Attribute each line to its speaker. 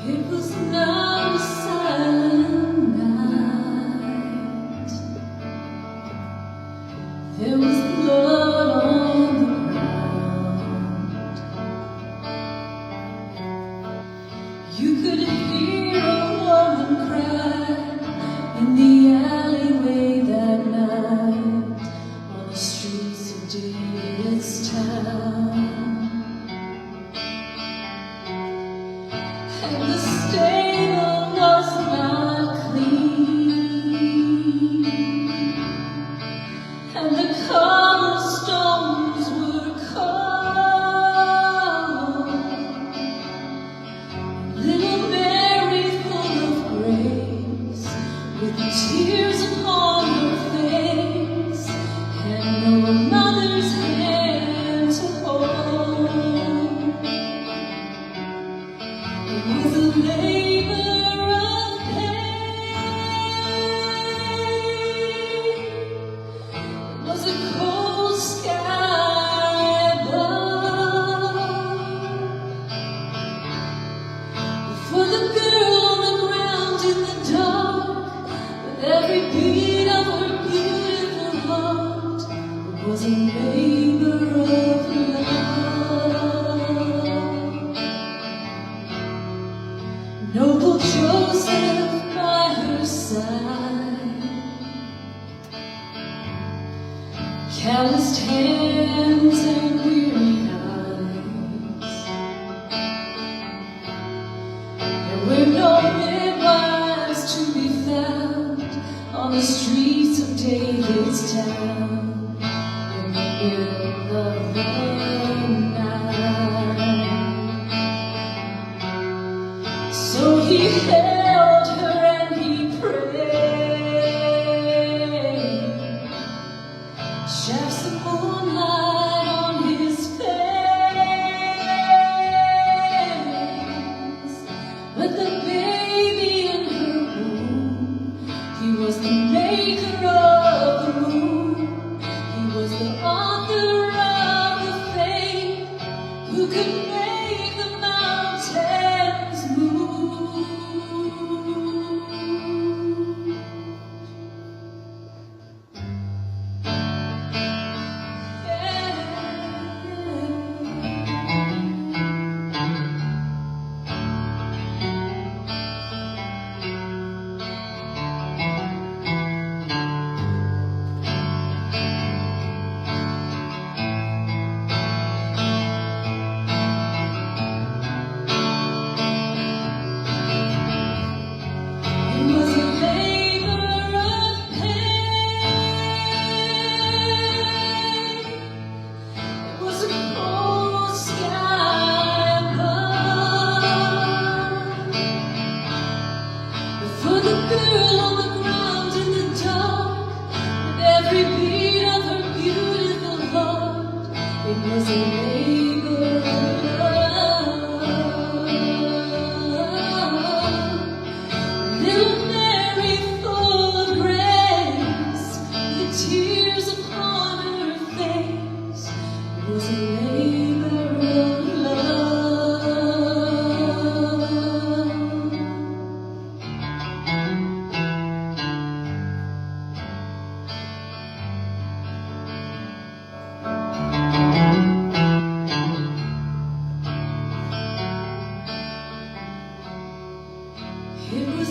Speaker 1: It was not a silent night. There was blood on the ground. You could hear a woman cry in the alleyway that night on the streets of David's town. And the stable was not clean, and the cobblestones were cold. Little Mary, full of grace, with tears upon her face, had no mother's hand to hold. It was a labor of pain. It was a cold sky above. For the girl on the ground in the dark, with every beat of her beautiful heart, it was a labor of love. Noble Joseph by her side, calloused hands and weary eyes. There were no midwives to be found on the streets of David's town in the middle of the night. So he held her and he prayed. Shafts of moonlight on his face. But the baby in her womb, he was the maker of the moon. He was the author of the faith, who could make the mountains move. It was a labor of pain. It was a cold sky above. But for the girl on the ground in the dark, with every beat of her beautiful heart, it was a labor of love. Little Mary, full of grace, with tears upon her face, was a labor of love. It was